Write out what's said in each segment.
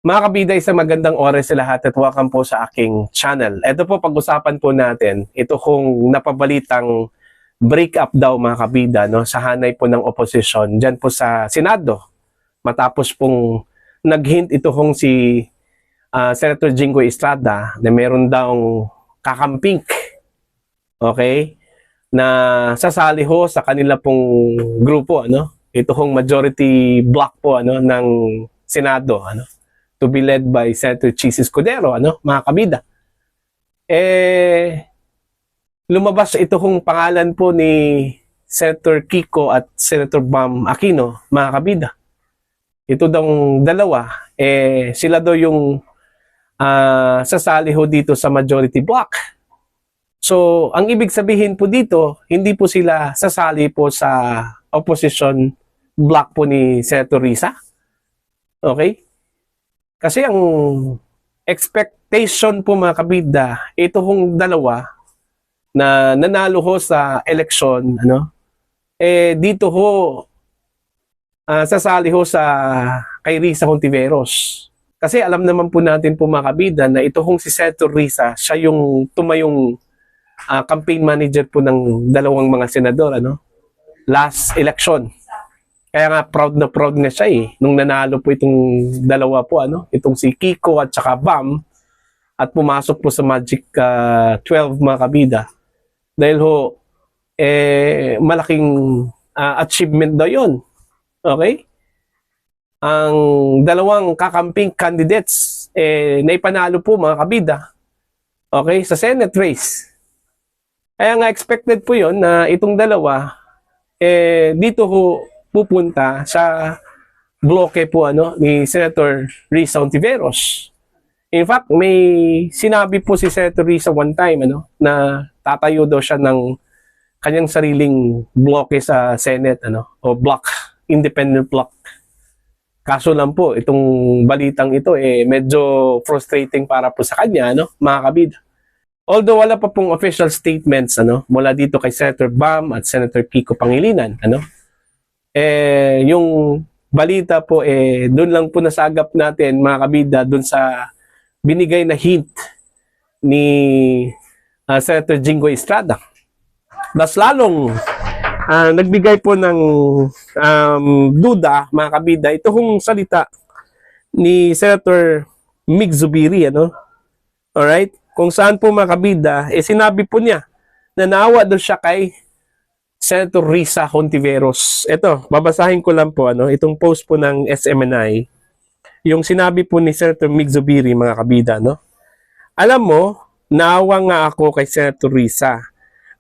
Mga kabida, isang magandang oras sa lahat at welcome po sa aking channel. Ito po, pag-usapan po natin, ito kung napabalitang break up daw mga kabida, no, sa hanay po ng oposisyon dyan po sa Senado. Matapos pong nag-hint ito kung si Senator Jinggoy Estrada na meron daw kakamping, okay, na sasali ho sa kanila pong grupo, ano, ito kong majority block po ano ng Senado, ano, to be led by Senator Chis Escudero, ano, mga kabida. Lumabas ito kung pangalan po ni Senator Kiko at Senator Bam Aquino, mga kabida. Ito daw dalawa, sila daw yung sasali ho dito sa majority block. So, ang ibig sabihin po dito, hindi po sila sasali po sa opposition block po ni Senator Risa. Okay? Kasi ang expectation po mga kabida, ito hong dalawa na nanalo ho sa eleksyon, ano, dito ho sasali ho sa kay Risa Hontiveros. Kasi alam naman po natin po mga kabida na ito hong si Senator Risa, siya yung tumayong campaign manager po ng dalawang mga senador, ano, last election. Kaya nga proud na siya nung nanalo po itong dalawa po, ano, itong si Kiko at saka Bam, at pumasok po sa Magic 12 mga kabida. Dahil ho malaking achievement daw 'yon. Okay? Ang dalawang kakamping candidates naipanalo po mga kabida. Okay, sa Senate race. Kaya nga expected po 'yon na itong dalawa dito ho pupunta sa bloke po ano ni Senator Risa Hontiveros. In fact, may sinabi po si Senator Risa one time ano na tatayo daw siya ng kanyang sariling bloke sa Senate ano o block, independent block. Kaso lang po itong balitang ito medyo frustrating para po sa kanya ano, mga kabida. Although wala pa pong official statements ano mula dito kay Senator Bam at Senator Kiko Pangilinan ano, yung balita po doon lang po nasagap natin mga kabida doon sa binigay na hint ni Senator Jinggoy Estrada. Mas lalong nagbigay po ng duda mga kabida ito hong salita ni Senator Mig Zubiri ano. Alright? Kung saan po mga kabida sinabi po niya na naawa daw siya kay Senator Risa Hontiveros. Ito, babasahin ko lang po ano, itong post po ng SMNI. Yung sinabi po ni Senator Mig Zubiri mga kabida, no? Alam mo, naawa nga ako kay Senator Risa.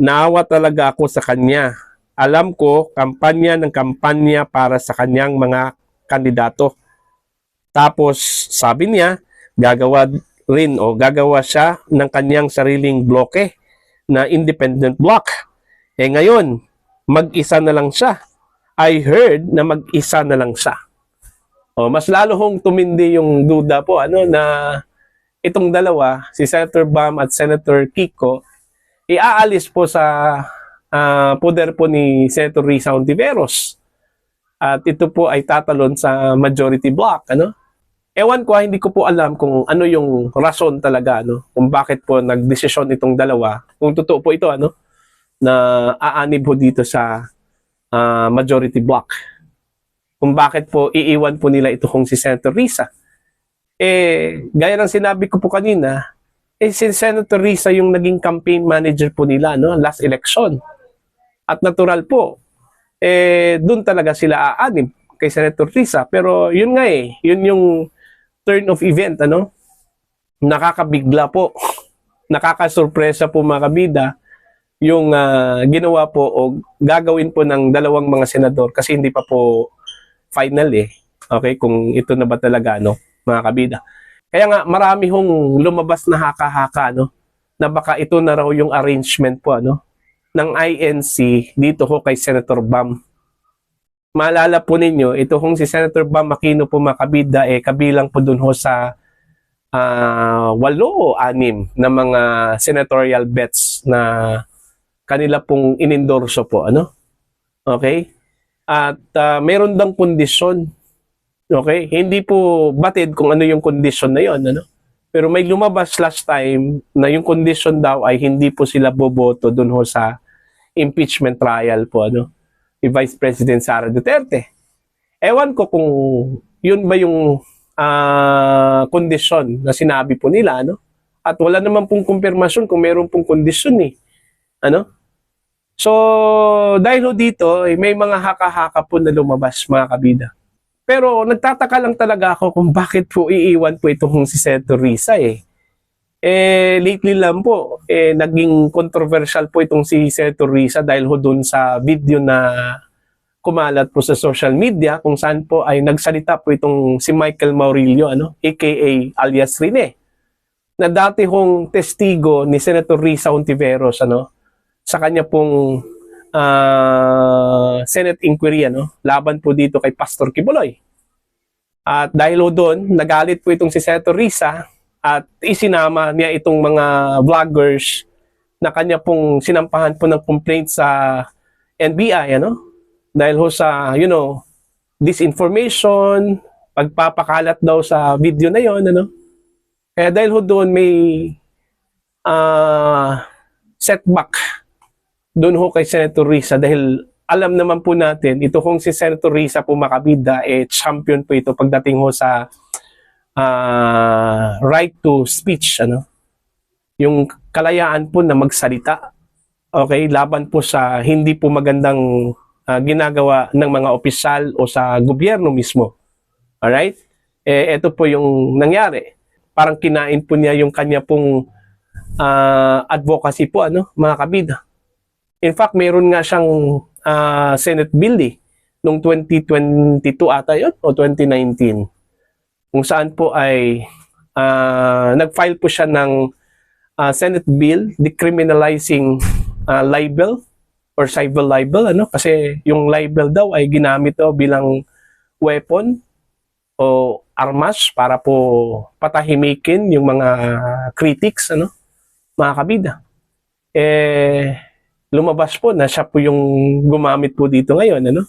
Naawa talaga ako sa kanya. Alam ko, kampanya ng kampanya para sa kanyang mga kandidato. Tapos, sabi niya, gagawa siya ng kanyang sariling bloke na independent block. Ngayon, mag-isa na lang siya. I heard na mag-isa na lang siya. Mas lalo hong tumindi yung duda po ano na itong dalawa, si Senator Bam at Senator Kiko, iaalis po sa poder po ni Senator Risa Hontiveros. At ito po ay tatalon sa majority block, ano? Ewan ko, hindi ko po alam kung ano yung rason talaga, ano, kung bakit po nagdesisyon itong dalawa. Kung totoo po ito, ano, na aanib po dito sa majority block. Kung bakit po iiwan po nila ito kung si Senator Risa. Gaya ng sinabi ko po kanina, si Senator Risa yung naging campaign manager po nila no, last election. At natural po, doon talaga sila aanib kay Senator Risa. Pero yun nga yun yung turn of event, ano? Nakakabigla po, nakakasurpresa po mga kabida, yung ginawa po o gagawin po ng dalawang mga senador kasi hindi pa po final okay, kung ito na ba talaga no, mga kabida. Kaya nga marami hong lumabas na haka-haka no, na baka ito na raw yung arrangement po ano ng INC dito ho kay Senator Bam. Maalala po ninyo, ito hong si Senator Bam Aquino po mga kabida kabilang po dun ho sa 8 o 6 na mga senatorial bets na kanila pong inendorso po ano. Okay? At meron dang kondisyon Okay? Hindi po batid kung ano yung condition na yon, ano? Pero may lumabas last time na yung condition daw ay hindi po sila boboto dun ho sa impeachment trial po, ano? Ni Vice President Sara Duterte. Ewan ko kung yun ba yung kondisyon na sinabi po nila, ano? At wala naman pong kumpirmasyon kung meron pong kondisyon eh. Ano? So, dahil ho dito, may mga haka-haka po na lumabas, mga kabida. Pero nagtataka lang talaga ako kung bakit po iiwan po itong si Senator Risa eh. Lately lang po, naging controversial po itong si Senator Risa dahil ho dun sa video na kumalat po sa social media kung saan po ay nagsalita po itong si Michael Maurilio, ano, aka alias Rene, na dati hong testigo ni Senator Risa Hontiveros, ano, sa kanya pong Senate inquiry, ano, laban po dito kay Pastor Kibuloy. At dahil ho doon, nagalit po itong si Senator Risa at isinama niya itong mga vloggers na kanya pong sinampahan po ng complaint sa NBI, ano? Dahil ho sa, disinformation, pagpapakalat daw sa video na yon, ano? Kaya dahil ho doon may setback doon ho kay Senator Risa dahil alam naman po natin, ito kung si Senator Risa po makabida, champion po ito pagdating ho sa right to speech, ano? Yung kalayaan po na magsalita, okay, laban po sa hindi po magandang ginagawa ng mga opisyal o sa gobyerno mismo. Alright? Ito po yung nangyari. Parang kinain po niya yung kanya pong advocacy po, ano, mga kabida. In fact, mayroon nga siyang Senate bill noong 2022 ata yun o 2019 kung saan po ay nag-file po siya ng Senate bill decriminalizing libel or civil libel, ano, kasi yung libel daw ay ginamit daw bilang weapon o armas para po patahimikin yung mga critics, ano, mga kabida. Lumabas po na siya po yung gumamit po dito ngayon, ano?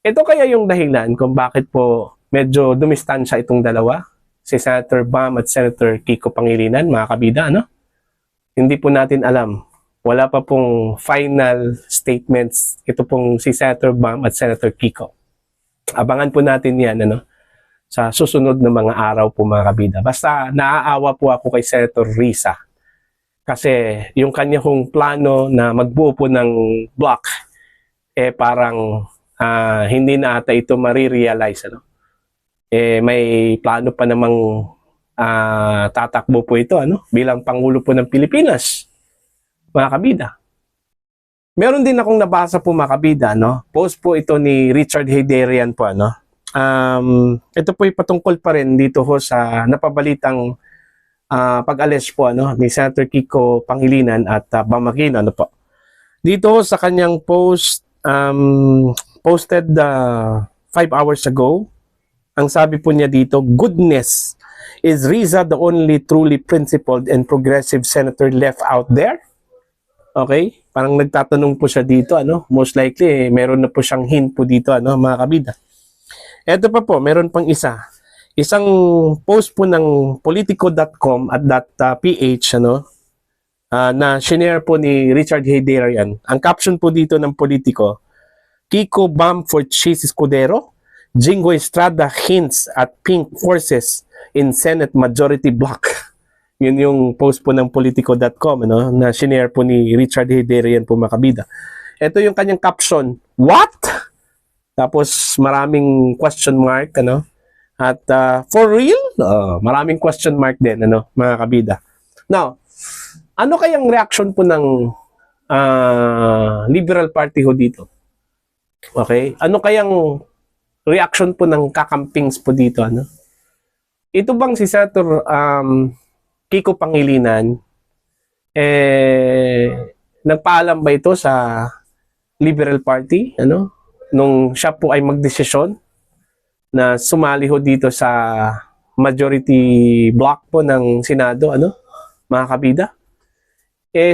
Ito kaya yung dahilan kung bakit po medyo dumistansya itong dalawa, si Senator Bam at Senator Kiko Pangilinan, mga kabida, ano? Hindi po natin alam. Wala pa pong final statements ito pong si Senator Bam at Senator Kiko. Abangan po natin yan, ano? Sa susunod na mga araw po, mga kabida. Basta naaawa po ako kay Senator Risa. Kasi yung kanya kong plano na magbuo po ng block, parang hindi na ata ito marirealize, ano? May plano pa namang tatakbo po ito, ano? Bilang Pangulo po ng Pilipinas, mga kabida. Meron din akong nabasa po, mga kabida, no? Post po ito ni Richard Heydarian po, ano? Ito po ay patungkol pa rin dito ho sa napabalitang pag-alis po, ano, ni Senator Kiko Pangilinan at Bam Aquino, ano po. Dito sa kanyang post, posted 5 hours ago, ang sabi po niya dito, "Goodness, is Riza the only truly principled and progressive senator left out there?" Okay? Parang nagtatanong po siya dito, ano? Most likely, meron na po siyang hint po dito, ano, mga kabida. Ito pa po, meron pang isa. Isang post po ng politico.com at .ph, ano, na shinare po ni Richard Heydarian. Ang caption po dito ng Politico, "Kiko Bam for Cheese Escudero, Jingo Estrada hints at pink forces in Senate Majority Block." Yun yung post po ng Politico.com, ano, na shinare po ni Richard Heydarian po, makabida. Ito yung kanyang caption, "What?" Tapos maraming question mark, ano. At for real? Maraming question mark din, ano, mga kabida. Now, ano kayang reaction po ng Liberal Party ho dito? Okay? Ano kayang reaction po ng kakampings po dito, ano? Ito bang si Senator Kiko Pangilinan, nagpaalam ba ito sa Liberal Party, ano? Nung siya po ay magdesisyon na sumali ho dito sa majority block po ng Senado, ano, mga kabida.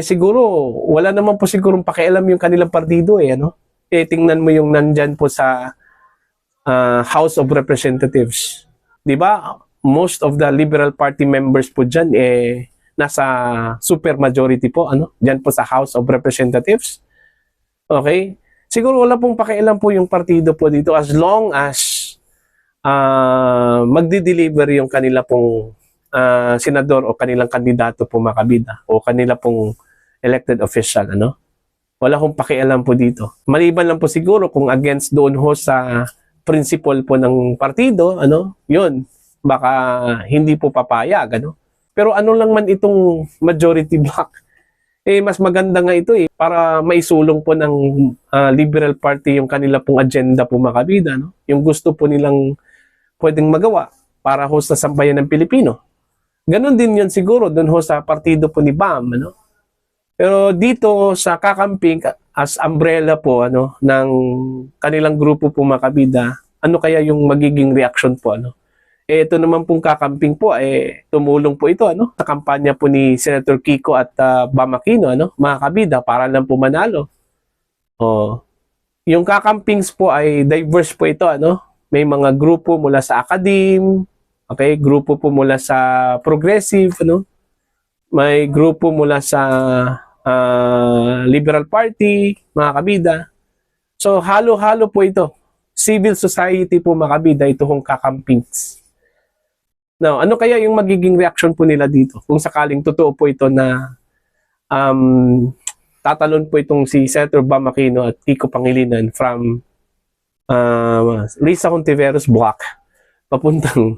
Siguro, wala naman po sigurong pakialam yung kanilang partido, ano. Tingnan mo yung nandyan po sa House of Representatives. 'Di ba? Most of the Liberal Party members po diyan nasa super majority po diyan po sa House of Representatives. Okay? Siguro wala pong pakialam po yung partido po dito as long as magdi-deliver yung kanila pong senador o kanilang kandidato po mga kabida o kanila pong elected official Wala akong pakialam po dito. Maliban lang po siguro kung against doon ho sa principle po ng partido, yun, baka hindi po papayag, Pero lang man itong majority block, mas maganda nga ito para maisulong po ng Liberal Party yung kanila pong agenda po mga kabida, Yung gusto po nilang pwedeng magawa para ho sa sambayan ng Pilipino. Ganon din yun siguro doon ho sa partido po ni BAM, Pero dito sa kakamping as umbrella po ng kanilang grupo po mga kabida, ano kaya yung magiging reaction po ito naman pong kakamping po tumulong po ito sa kampanya po ni Senator Kiko at Bam Aquino mga kabida para lang po manalo. Yung kakampings po ay diverse po ito may mga grupo mula sa academe, okay, grupo po mula sa progressive may grupo mula sa Liberal Party, mga kabida. So, halo-halo po ito. Civil society po, mga kabida, ito hong kakampings. Now, ano kaya yung magiging reaction po nila dito? Kung sakaling totoo po ito na tatalon po itong si Senator Bam Aquino at Kiko Pangilinan from Risa Hontiveros block papuntang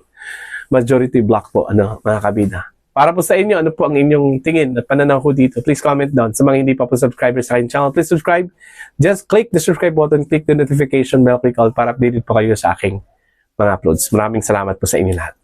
majority block po, mga kabida. Para po sa inyo, ano po ang inyong tingin at pananaw ko dito? Please comment down. Sa mga hindi pa po subscribers sa aking channel, please subscribe. Just click the subscribe button, click the notification bell, click all para updated po kayo sa aking mga uploads. Maraming salamat po sa inyo lahat.